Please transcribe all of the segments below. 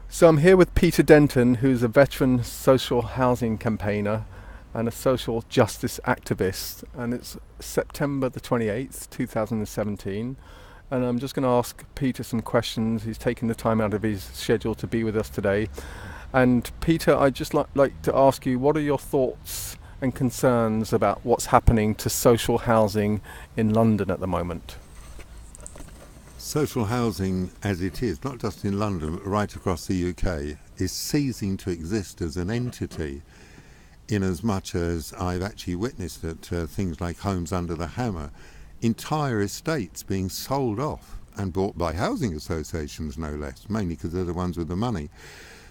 So I'm here with Peter Denton, who's a veteran social housing campaigner and a social justice activist. And it's September the 28th, 2017. And I'm just going to ask Peter some questions. He's taken the time out of his schedule to be with us today. And Peter, I'd just like to ask you, what are your thoughts and concerns about what's happening to social housing in London at the moment? Social housing as it is, not just in London, but right across the UK, is ceasing to exist as an entity in as much as I've actually witnessed at things like Homes Under the Hammer, entire estates being sold off and bought by housing associations, no less, mainly because they're the ones with the money.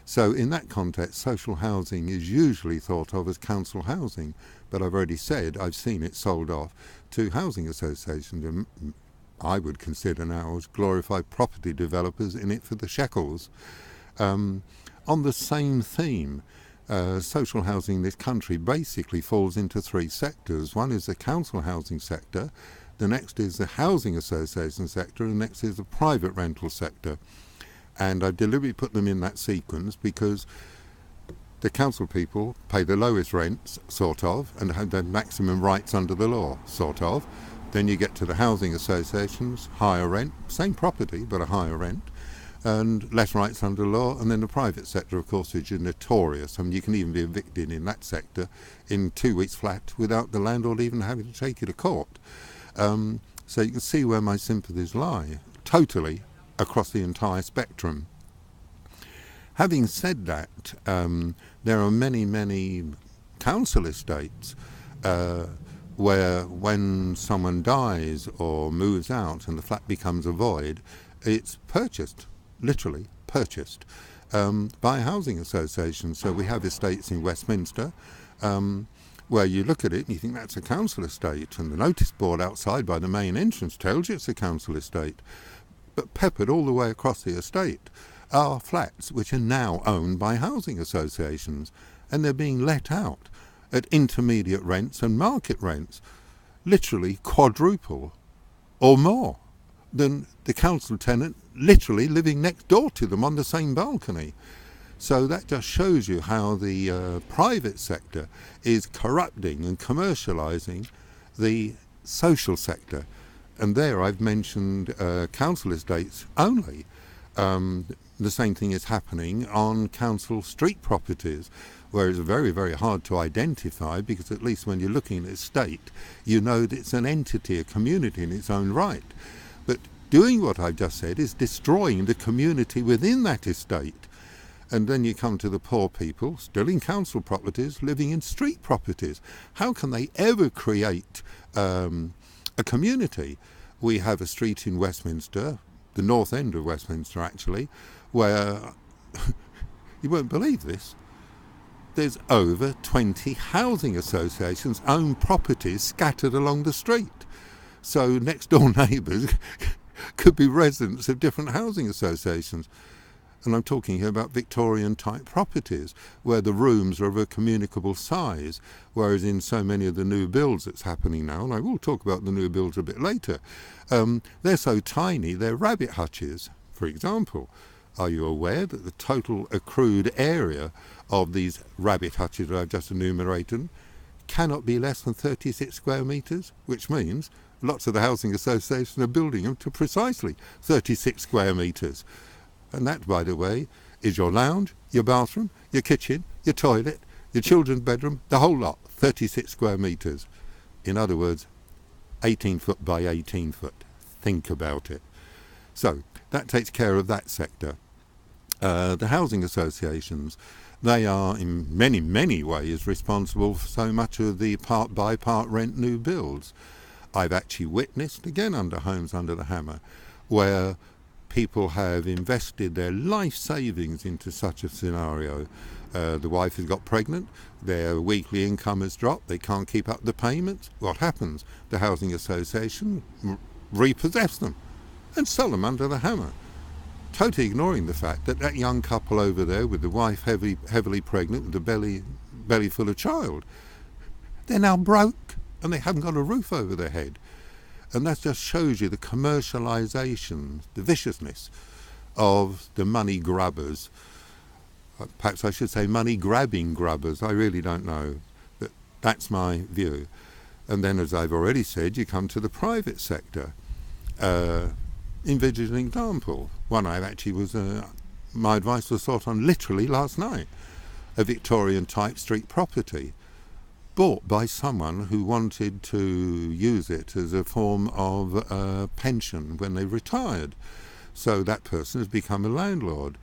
So in that context, social housing is usually thought of as council housing, but I've already said I've seen it sold off to housing associations. And I would consider now as glorified property developers in it for the shekels. On the same theme, social housing in this country basically falls into three sectors. One is the council housing sector, the next is the housing association sector, and the next is the private rental sector. And I've deliberately put them in that sequence because the council people pay the lowest rents, sort of, and have the maximum rights under the law, sort of. Then you get to the housing associations, higher rent, same property but a higher rent, and less rights under law. And then the private sector, of course, is notorious. I mean, you can even be evicted in that sector in 2 weeks flat without the landlord even having to take you to court. So you can see where my sympathies lie, totally across the entire spectrum. Having said that, there are many council estates where when someone dies or moves out and the flat becomes a void, it's purchased, literally purchased, by a housing association. So we have estates in Westminster where you look at it and you think that's a council estate, and the notice board outside by the main entrance tells you it's a council estate. But peppered all the way across the estate are flats which are now owned by housing associations, and they're being let out at intermediate rents and market rents, literally quadruple or more than the council tenant literally living next door to them on the same balcony. So that just shows you how the private sector is corrupting and commercialising the social sector. And there I've mentioned council estates only. The same thing is happening on council street properties, where it's very hard to identify, because at least when you're looking at an estate, you know that it's an entity, a community in its own right. But doing what I've just said is destroying the community within that estate. And then you come to the poor people, still in council properties, living in street properties. How can they ever create a community? We have a street in Westminster, the north end of Westminster actually, where, you won't believe this, there's over 20 housing associations own properties scattered along the street. So next door neighbours could be residents of different housing associations. And I'm talking here about Victorian type properties where the rooms are of a communicable size, whereas in so many of the new builds that's happening now, and I will talk about the new builds a bit later, they're so tiny, they're rabbit hutches, for example. Are you aware that the total accrued area of these rabbit hutches that I've just enumerated cannot be less than 36 square metres, which means lots of the housing associations are building them to precisely 36 square metres. And that, by the way, is your lounge, your bathroom, your kitchen, your toilet, your children's bedroom, the whole lot, 36 square metres. In other words, 18 foot by 18 foot. Think about it. So that takes care of that sector. The housing associations, they are in many ways responsible for so much of the part by part rent new builds. I've actually witnessed, again under Homes Under the Hammer, where people have invested their life savings into such a scenario. The wife has got pregnant, their weekly income has dropped, they can't keep up the payments. What happens? The housing association repossess them and sell them under the hammer, totally ignoring the fact that that young couple over there with the wife heavily pregnant with a belly full of child, they're now broke and they haven't got a roof over their head. And that just shows you the commercialisation, the viciousness of the money grubbers perhaps I should say money-grabbing grubbers. I really don't know, but that's my view. And then, as I've already said, you come to the private sector. Envisage an example. One I actually was, my advice was sought on literally last night. A Victorian-type street property bought by someone who wanted to use it as a form of pension when they retired. So that person has become a landlord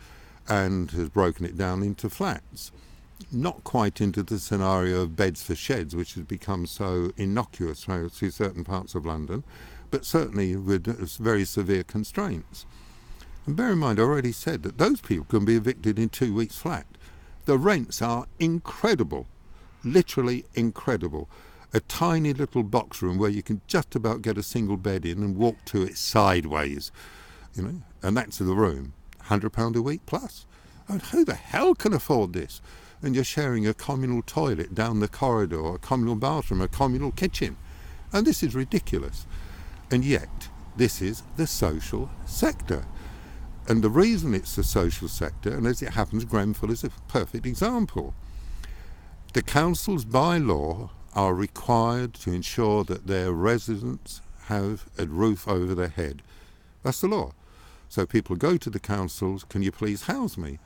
and has broken it down into flats. Not quite into the scenario of beds for sheds, which has become so innocuous to certain parts of London, but certainly with very severe constraints. And bear in mind, I already said that those people can be evicted in 2 weeks flat. The rents are incredible, literally incredible. A tiny little box room where you can just about get a single bed in and walk to it sideways, you know, and that's the room. £100 a week plus. I mean, who the hell can afford this? And you're sharing a communal toilet down the corridor, a communal bathroom, a communal kitchen. And this is ridiculous. And yet, this is the social sector. And the reason it's the social sector, and as it happens, Grenfell is a perfect example. The councils, by law, are required to ensure that their residents have a roof over their head. That's the law. So people go to the councils, can you please house me?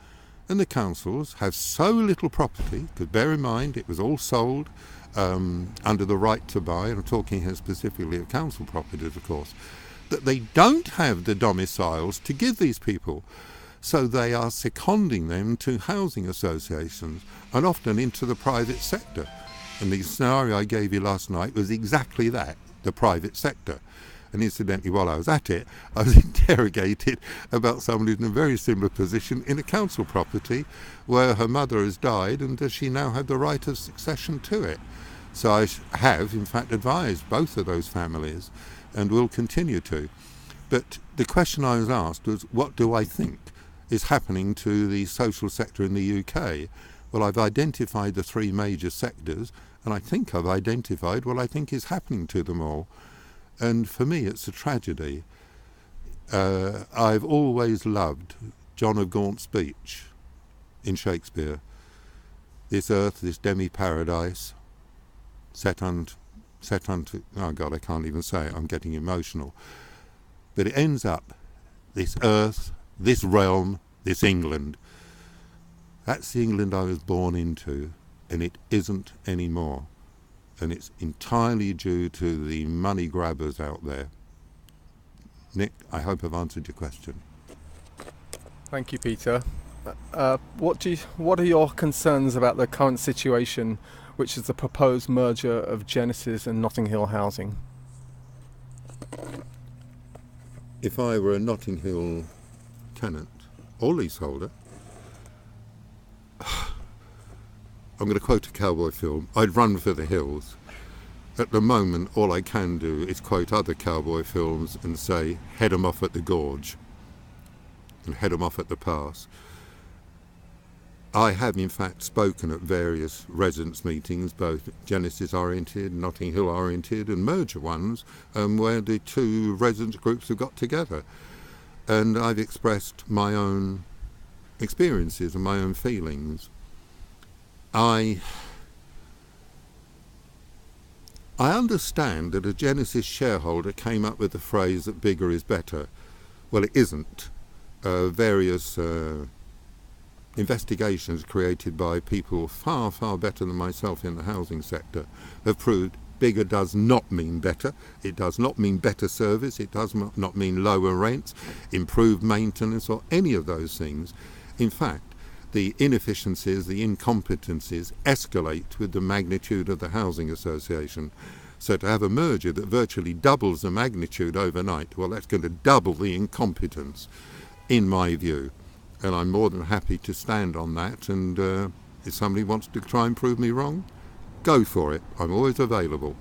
And the councils have so little property, because bear in mind it was all sold under the right to buy, and I'm talking here specifically of council properties, of course, that they don't have the domiciles to give these people. So they are seconding them to housing associations and often into the private sector. And the scenario I gave you last night was exactly that, the private sector. And incidentally, while I was at it, I was interrogated about somebody in a very similar position in a council property where her mother has died, and does she now have the right of succession to it? So I have, in fact, advised both of those families and will continue to. But the question I was asked was, what do I think is happening to the social sector in the UK? Well, I've identified the 3 major sectors, and I think I've identified what I think is happening to them all. And for me, it's a tragedy. I've always loved John of Gaunt's speech in Shakespeare. This earth, this demi-paradise, set unto, oh God, I can't even say it, I'm getting emotional. But it ends up, this earth, this realm, this England. That's the England I was born into, and it isn't anymore. And it's entirely due to the money grabbers out there. Nick, I hope I've answered your question. Thank you, Peter. What are your concerns about the current situation, which is the proposed merger of Genesis and Notting Hill Housing? If I were a Notting Hill tenant or leaseholder, I'm going to quote a cowboy film, I'd run for the hills. At the moment, all I can do is quote other cowboy films and say, head 'em off at the gorge and head 'em off at the pass. I have, in fact, spoken at various residents' meetings, both Genesis-oriented, Notting Hill-oriented and merger ones, where the 2 residents' groups have got together. And I've expressed my own experiences and my own feelings. I understand that a Genesis shareholder came up with the phrase that bigger is better. Well, it isn't. Various investigations created by people far, far better than myself in the housing sector have proved bigger does not mean better. It does not mean better service. It does not mean lower rents, improved maintenance, or any of those things. In fact, the inefficiencies, the incompetencies escalate with the magnitude of the housing association. So to have a merger that virtually doubles the magnitude overnight, well, that's going to double the incompetence, in my view. And I'm more than happy to stand on that. And if somebody wants to try and prove me wrong, go for it. I'm always available.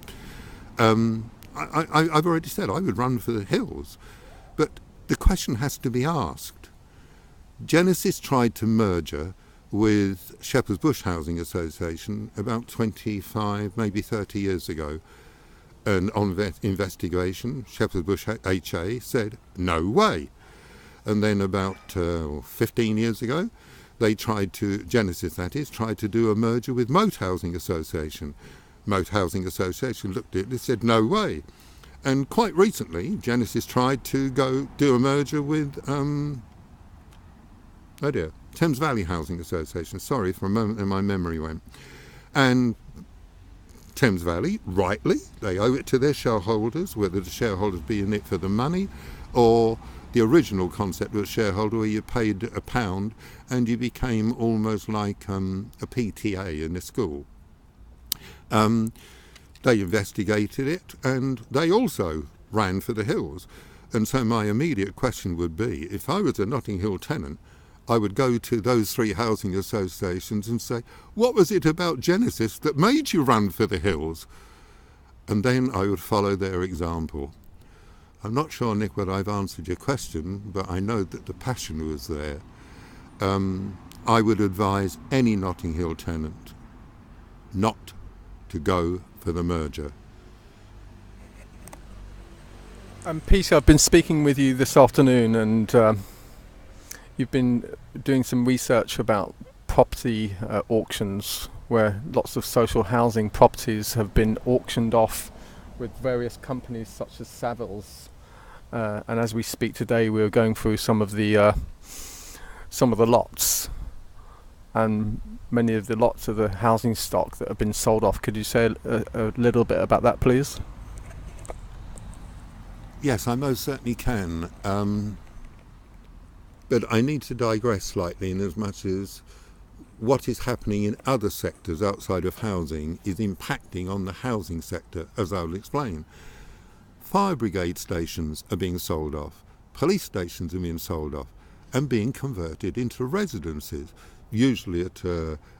I've already said I would run for the hills. But the question has to be asked. Genesis tried to merger with Shepherd's Bush Housing Association about 25, maybe 30 years ago. And on investigation, Shepherd's Bush HA said, no way. And then about 15 years ago, Genesis that is, tried to do a merger with Moat Housing Association. Moat Housing Association looked at it and said, no way. And quite recently, Genesis tried to go do a merger with, Thames Valley Housing Association. Sorry, for a moment there my memory went. And Thames Valley, rightly, they owe it to their shareholders, whether the shareholders be in it for the money or the original concept of a shareholder where you paid £1 and you became almost like a PTA in a school. They investigated it and they also ran for the hills. And so my immediate question would be, if I was a Notting Hill tenant, I would go to those 3 housing associations and say, what was it about Genesis that made you run for the hills? And then I would follow their example. I'm not sure, Nick, whether I've answered your question, but I know that the passion was there. I would advise any Notting Hill tenant not to go for the merger. Peter, I've been speaking with you this afternoon, and you've been doing some research about property auctions where lots of social housing properties have been auctioned off with various companies such as Savills. And as we speak today, we're going through some of the lots, and many of the lots of the housing stock that have been sold off. Could you say a little bit about that, please? Yes, I most certainly can. But I need to digress slightly in as much as what is happening in other sectors outside of housing is impacting on the housing sector, as I will explain. Fire brigade stations are being sold off, police stations are being sold off and being converted into residences, usually at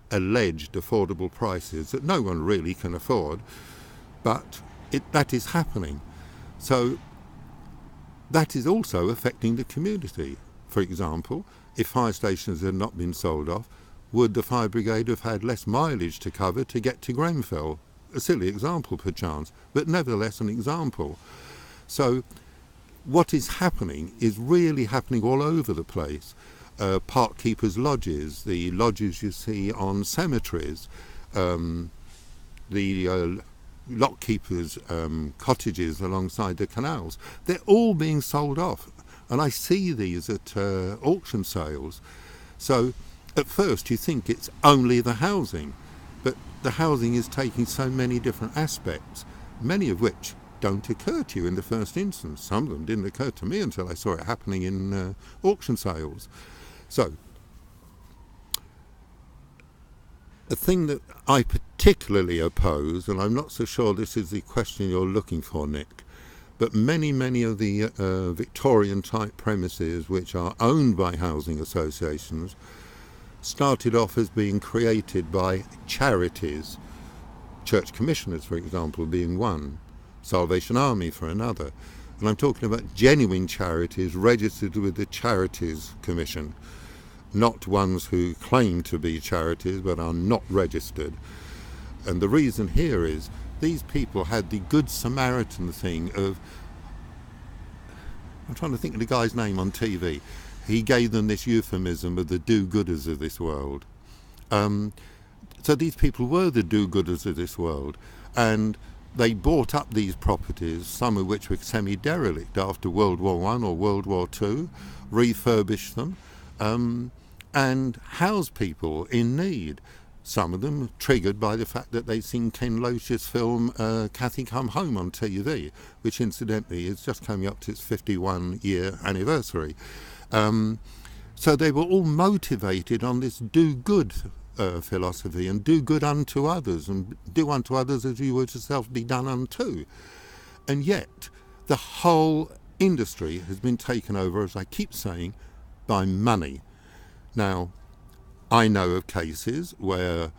alleged affordable prices that no one really can afford, but that is happening. So that is also affecting the community. For example, if fire stations had not been sold off, would the fire brigade have had less mileage to cover to get to Grenfell? A silly example perchance, but nevertheless an example. So what is happening is really happening all over the place. Park keepers' lodges, the lodges you see on cemeteries, the lock keepers' cottages alongside the canals, they're all being sold off. And I see these at auction sales. So at first you think it's only the housing, but the housing is taking so many different aspects, many of which don't occur to you in the first instance. Some of them didn't occur to me until I saw it happening in auction sales. So a thing that I particularly oppose, and I'm not so sure this is the question you're looking for, Nick, but many of the Victorian type premises which are owned by housing associations started off as being created by charities, church commissioners for example being one, Salvation Army for another, and I'm talking about genuine charities registered with the Charities Commission, not ones who claim to be charities but are not registered. And the reason here is these people had the Good Samaritan thing of, I'm trying to think of the guy's name on TV. He gave them this euphemism of the do-gooders of this world. So these people were the do-gooders of this world, and they bought up these properties, some of which were semi-derelict after World War I or World War II, refurbished them, and housed people in need. Some of them triggered by the fact that they'd seen Ken Loach's film Cathy Come Home on TV, which incidentally is just coming up to its 51-year anniversary. So they were all motivated on this do-good philosophy, and do good unto others, and do unto others as you would yourself be done unto. And yet the whole industry has been taken over, as I keep saying, by money. Now, I know of cases where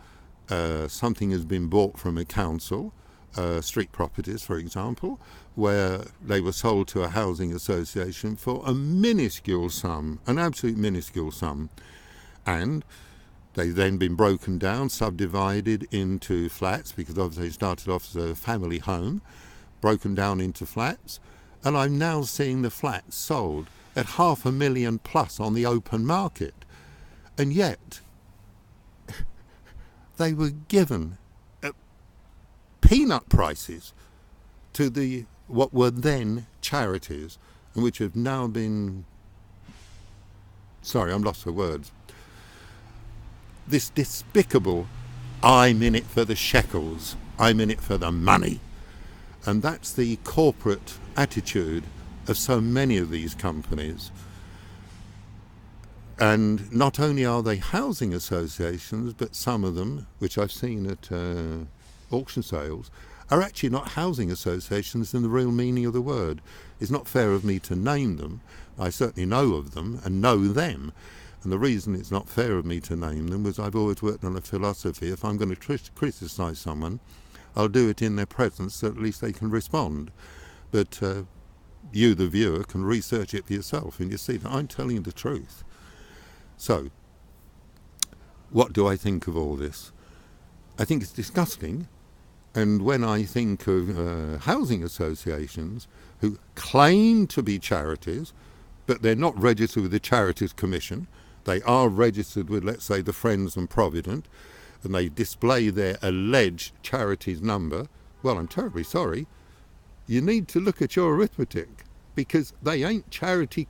something has been bought from a council, street properties for example, where they were sold to a housing association for a minuscule sum, an absolute minuscule sum, and they've then been broken down, subdivided into flats, because obviously it started off as a family home, broken down into flats, and I'm now seeing the flats sold at £500,000 plus on the open market. And yet, they were given peanut prices to what were then charities, and which have now been, sorry, I'm lost for words, this despicable, I'm in it for the shekels, I'm in it for the money. And that's the corporate attitude of so many of these companies. And not only are they housing associations, but some of them, which I've seen at auction sales, are actually not housing associations in the real meaning of the word. It's not fair of me to name them. I certainly know of them and know them. And the reason it's not fair of me to name them was I've always worked on a philosophy. If I'm going to criticise someone, I'll do it in their presence so at least they can respond. But you, the viewer, can research it for yourself and you see that I'm telling you the truth. So, what do I think of all this? I think it's disgusting. And when I think of housing associations who claim to be charities, but they're not registered with the Charities Commission, they are registered with, let's say, the Friends and Provident, and they display their alleged charities number, well, I'm terribly sorry. You need to look at your arithmetic, because they ain't Charity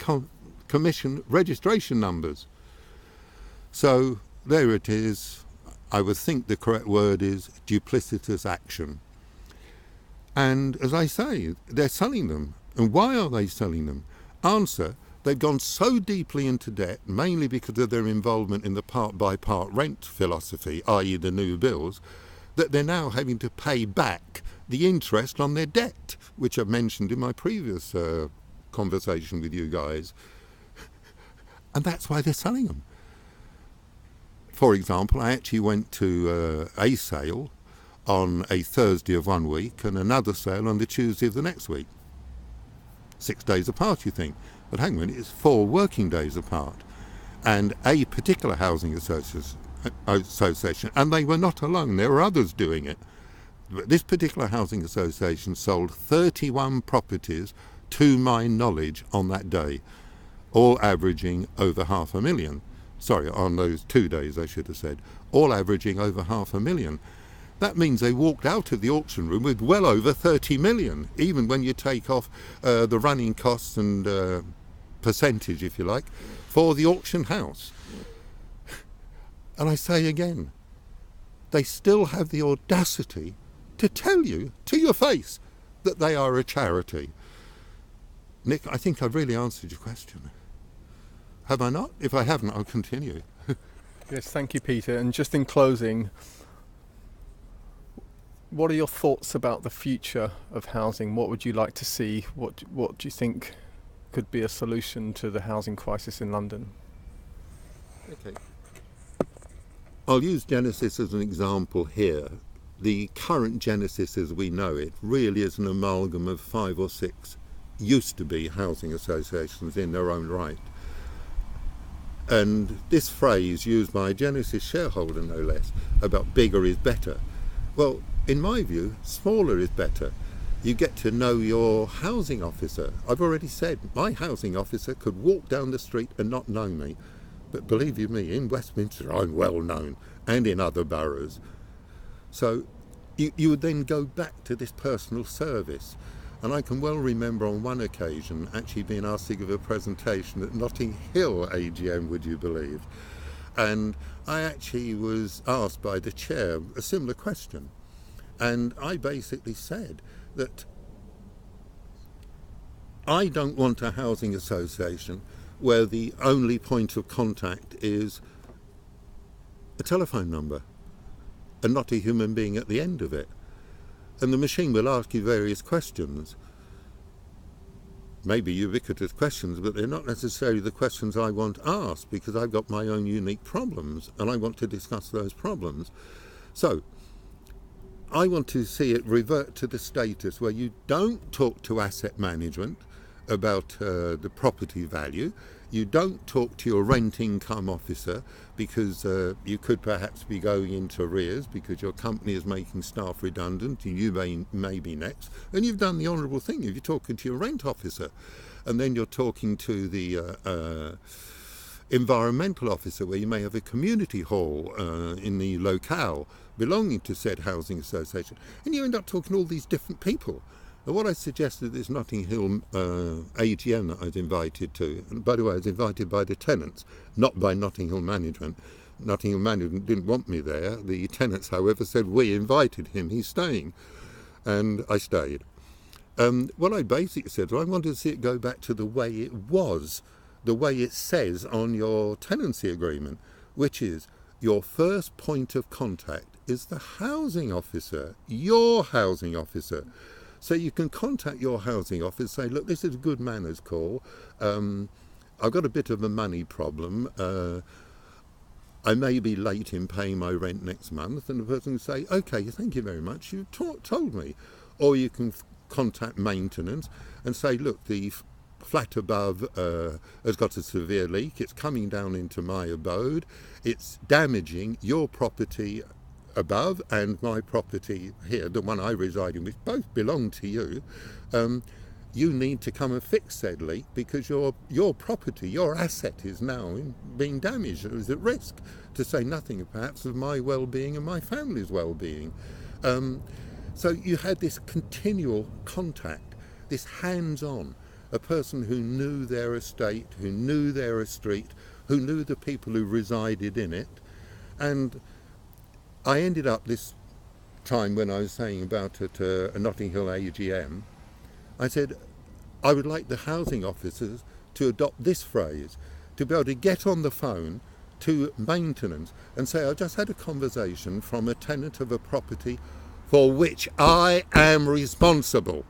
Commission registration numbers. So there it is. I would think the correct word is duplicitous action. And as I say, they're selling them. And why are they selling them? Answer, they've gone so deeply into debt, mainly because of their involvement in the part-by-part rent philosophy, i.e. the new bills, that they're now having to pay back the interest on their debt, which I've mentioned in my previous conversation with you guys. And that's why they're selling them. For example, I actually went to a sale on a Thursday of one week and another sale on the Tuesday of the next week. 6 days apart, you think. But hang on, it's 4 working days apart. And a particular housing association, and they were not alone, there were others doing it. But this particular housing association sold 31 properties, to my knowledge, on that day, all averaging over 500,000. Sorry, on those 2 days, I should have said, all averaging over 500,000. That means they walked out of the auction room with well over 30 million, even when you take off the running costs and percentage, if you like, for the auction house. And I say again, they still have the audacity to tell you to your face that they are a charity. Nick, I think I've really answered your question. Have I not? If I haven't, I'll continue. Yes, thank you, Peter. And just in closing, what are your thoughts about the future of housing? What would you like to see? What do you think could be a solution to the housing crisis in London? Okay. I'll use Genesis as an example here. The current Genesis as we know it really is an amalgam of 5 or 6 used to be housing associations in their own right. And this phrase used by a Genesis shareholder, no less, about bigger is better. Well, in my view, smaller is better. You get to know your housing officer. I've already said my housing officer could walk down the street and not know me. But believe you me, in Westminster I'm well known, and in other boroughs. So you would then go back to this personal service. And I can well remember on one occasion actually being asked to give a presentation at Notting Hill AGM, would you believe? And I actually was asked by the chair a similar question. And I basically said that I don't want a housing association where the only point of contact is a telephone number and not a human being at the end of it. And the machine will ask you various questions, maybe ubiquitous questions, but they're not necessarily the questions I want asked, because I've got my own unique problems and I want to discuss those problems. So I want to see it revert to the status where you don't talk to asset management about the property value. You don't talk to your rent income officer because you could perhaps be going into arrears because your company is making staff redundant and you may be next. And you've done the honourable thing if you're talking to your rent officer. And then you're talking to the environmental officer, where you may have a community hall in the locale belonging to said housing association, and you end up talking to all these different people. And what I suggested at this Notting Hill AGM that I was invited to, and by the way I was invited by the tenants, not by Notting Hill management. Notting Hill management didn't want me there. The tenants, however, said we invited him, he's staying, and I stayed. What I basically said, I wanted to see it go back to the way it was, the way it says on your tenancy agreement, which is your first point of contact is the housing officer, your housing officer. So you can contact your housing officer, say, look, this is a good manners call. I've got a bit of a money problem. I may be late in paying my rent next month. And the person can say, okay, thank you very much, you told me. Or you can contact maintenance and say, look, the flat above has got a severe leak, it's coming down into my abode, it's damaging your property above and my property here, the one I reside in, which both belong to you. You need to come and fix said leak because your property, your asset is now being damaged, it is at risk, to say nothing perhaps of my well-being and my family's well-being. So you had this continual contact, this hands-on, a person who knew their estate, who knew their street, who knew the people who resided in it. And I ended up this time when I was saying about it a Notting Hill AGM, I said, I would like the housing officers to adopt this phrase, to be able to get on the phone to maintenance and say, I just had a conversation from a tenant of a property for which I am responsible.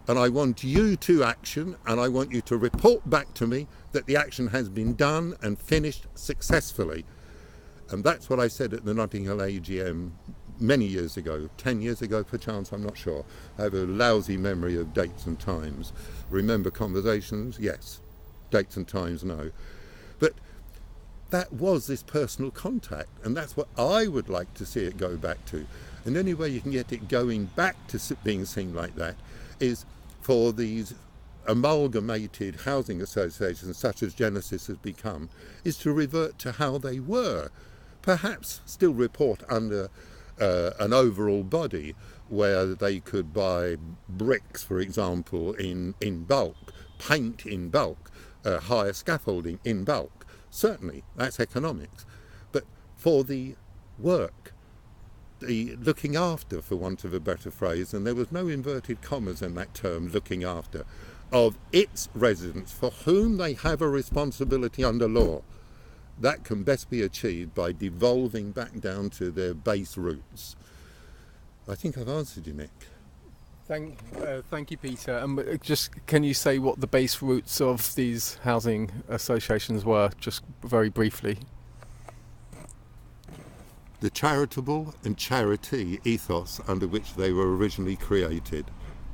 And I want you to action, and I want you to report back to me that the action has been done and finished successfully. And that's what I said at the Notting Hill AGM many years ago, 10 years ago perchance, I'm not sure. I have a lousy memory of dates and times. Remember conversations? Yes. Dates and times? No. But that was this personal contact, and that's what I would like to see it go back to. And the only way you can get it going back to being seen like that is for these amalgamated housing associations, such as Genesis has become, is to revert to how they were. Perhaps still report under an overall body where they could buy bricks, for example, in bulk, paint in bulk, hire scaffolding in bulk. Certainly, that's economics. But for the work, the looking after, for want of a better phrase, and there was no inverted commas in that term, looking after, of its residents for whom they have a responsibility under law, that can best be achieved by devolving back down to their base roots. I think I've answered you, Nick. Thank you, Peter. Just can you say what the base roots of these housing associations were, just very briefly? The charitable and charity ethos under which they were originally created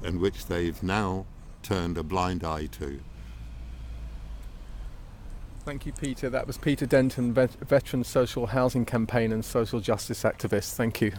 and which they've now turned a blind eye to. Thank you, Peter. That was Peter Denton, veteran social housing campaign and social justice activist. Thank you.